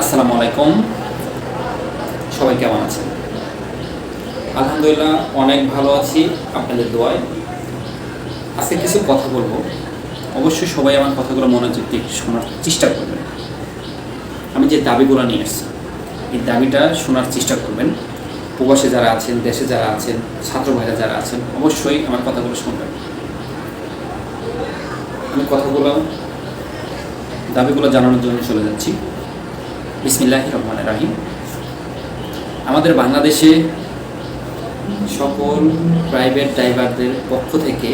আসসালামু আলাইকুম। সবাই কেমন আছেন? আলহামদুলিল্লাহ অনেক ভালো আছি আপনাদের দোয়ায়। আজকে কিছু কথা বলবো, অবশ্যই সবাই আমার কথাগুলো মনোযোগ দিয়ে শোনার চেষ্টা করবেন। আমি যে দাবিগুলো নিয়ে এসেছি এই দাবিটা শোনার চেষ্টা করবেন। প্রবাসে যারা আছেন, দেশে যারা আছেন, ছাত্র ভাইরা যারা আছেন, অবশ্যই আমার কথাগুলো শুনবেন। আমি দাবিগুলো জানানোর জন্য চলে যাচ্ছি। বিসমিল্লাহির রহমানির রহিম। আমাদের বাংলাদেশে সকল প্রাইভেট ড্রাইভারদের পক্ষ থেকে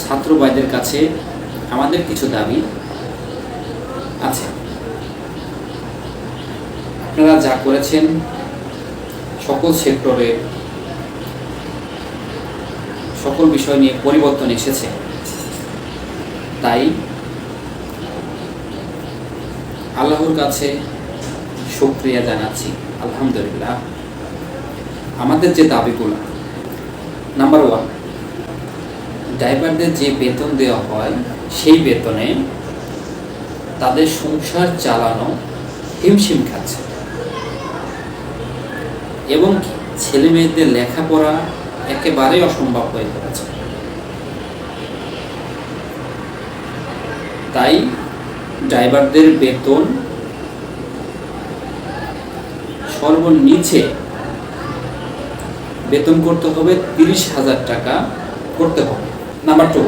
ছাত্র ভাইদের কাছে আমাদের কিছু দাবি আছে। আপনারা যা করেছেন সকল সেক্টরে সকল বিষয় নিয়ে পরিবর্তন এসেছে, তাই আল্লাহর কাছে শুকরিয়া জানাচ্ছি। আলহামদুলিল্লাহ। আমাদের যে দাবিগুলো, নাম্বার 1, ড্রাইভারদের যে বেতন দেওয়া হয় সেই বেতনে তাদের সংসার চালানো হিমশিম খাচ্ছে এবং ছেলে মেয়েদের লেখাপড়া একেবারেই অসম্ভব হয়ে পড়েছে। তাই ড্রাইভারদের বেতন সর্বনিচে বেতন করতে হবে 30,000 টাকা করতে হবে। নাম্বার 2,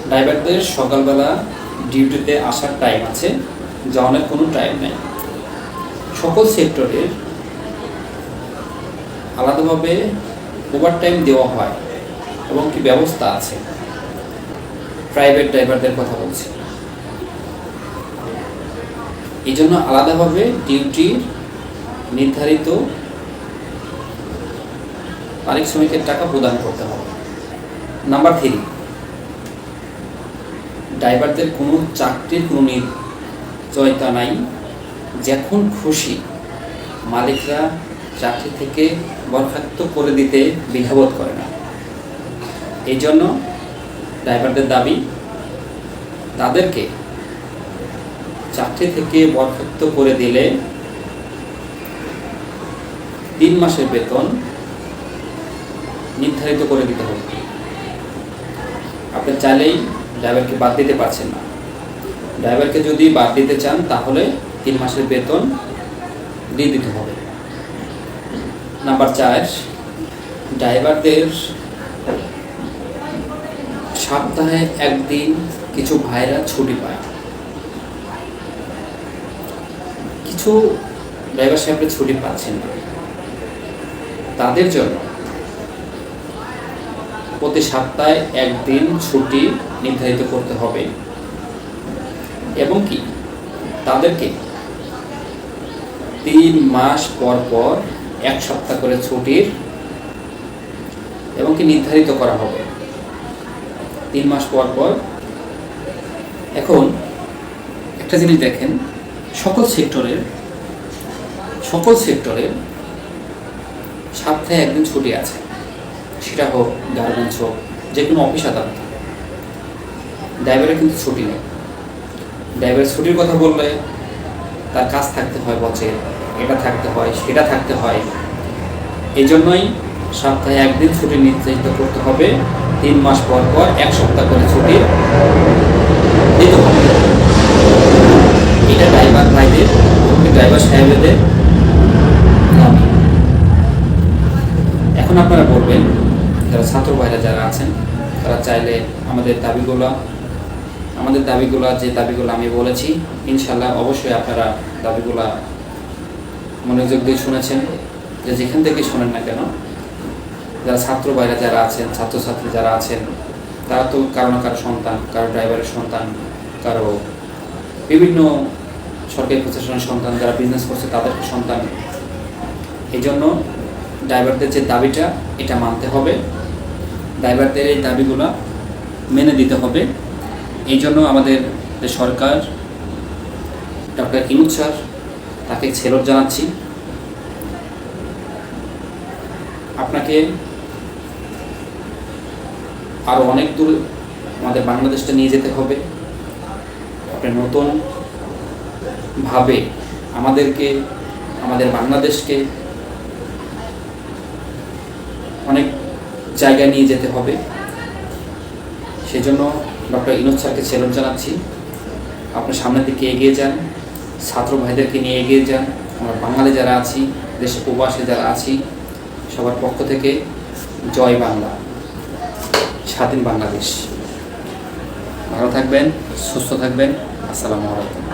ড্রাইভারদের সকালবেলা ডিউটিতে আসার টাইম আছে, যাওয়ার কোনো টাইম নেই। সকল সেক্টরের আলাদাভাবে ওভারটাইম দেওয়া হয় এবং কি ব্যবস্থা আছে। প্রাইভেট ড্রাইভারদের কথা বলছি। এই জন্য আলাদাভাবে ডিউটির নির্ধারিত পারিশ্রমিকের টাকা প্রদান করতে হবে। নাম্বার 3, ড্রাইভারদের কোনো চাকরির কোনো নিশ্চয়তা নাই। যখন খুশি মালিকরা চাকরি থেকে বরখাস্ত করে দিতে দ্বিধাবোধ করে না। এই জন্য ড্রাইভারদের দাবি, তাদেরকে চাকরি থেকে বরখাস্ত করে দিলে 3 মাসের বেতন নির্ধারিত করে দিতে হবে। আপনি চাইলেই ড্রাইভারকে বাদ দিতে পারছেন না। ড্রাইভারকে যদি বাদ দিতে চান তাহলে 3 মাসের বেতন দিয়ে দিতে হবে। নাম্বার 4, ড্রাইভারদের সপ্তাহে একদিন কিছু ভাইরা ছুটি পায়। কিছু ড্রাইভার সাহেবরা ছুটি পাচ্ছেন না, তাদের জন্য প্রতি সপ্তাহে একদিন ছুটি নির্ধারিত করতে হবে এবং কি তাদেরকে 3 মাস পর পর 1 সপ্তাহ করে ছুটির এবং কি নির্ধারিত করা হবে 3 মাস পর পর। এখন একটা জিনিস দেখেন, সকল সেক্টরের সপ্তাহে একদিন ছুটি আছে, সেটা হোক গার্মেন্টস হোক, যে কোনো অফিস আদালত। ড্রাইভারের কিন্তু ছুটি নেই। ড্রাইভারের ছুটির কথা বললে তার কাজ থাকতে হয়, বছর এটা থাকতে হয়, সেটা থাকতে হয়। এই জন্যই সপ্তাহে একদিন ছুটি নির্ধারিত করতে হবে, 3 মাস পর পর 1 সপ্তাহ করে ছুটি দিতে হবে। এটা ড্রাইভার ভাইদের, ড্রাইভার সাহেবদের দাবি। এখন আপনারা বলবেন, যারা ছাত্র ভাইরা যারা আছেন তারা চাইলে আমাদের দাবিগুলো যে দাবিগুলো আমি বলেছি, ইনশাল্লাহ অবশ্যই আপনারা দাবিগুলো মনোযোগ দিয়ে শুনেছেন। যে যেখান থেকে শোনেন না কেন, যারা ছাত্র ভাইরা যারা আছেন, ছাত্রছাত্রী যারা আছেন, তারা তো কারো না কারো সন্তান, কারো ড্রাইভারের সন্তান, কারো বিভিন্ন সরকারি প্রতিষ্ঠানের সন্তান, যারা বিজনেস করছে তাদের সন্তান। এই জন্য ড্রাইভারদের যে দাবিটা, এটা মানতে হবে। ড্রাইভারদের এই দাবিগুলো মেনে দিতে হবে। এই জন্য আমাদের যে সরকার, ডক্টর ইউনূস স্যার, তাকে সেলুট জানাচ্ছি। আপনাকে আরও অনেক দূর আমাদের বাংলাদেশটা নিয়ে যেতে হবে। আপনি নতুন ভাবে আমাদেরকে, আমাদের বাংলাদেশকে অনেক জায়গায় নিয়ে যেতে হবে। সেজন্য ডক্টর ইউনূস স্যারকে চ্যালেঞ্জ জানাচ্ছি, আপনার সামনের দিকে এগিয়ে যান, ছাত্র ভাইদেরকে নিয়ে এগিয়ে যান। আমরা বাঙালি যারা আছি, দেশে প্রবাসে যারা আছি, সবার পক্ষ থেকে জয় বাংলা, স্বাধীন বাংলাদেশ। ভালো থাকবেন, সুস্থ থাকবেন। আসসালামু আলাইকুম।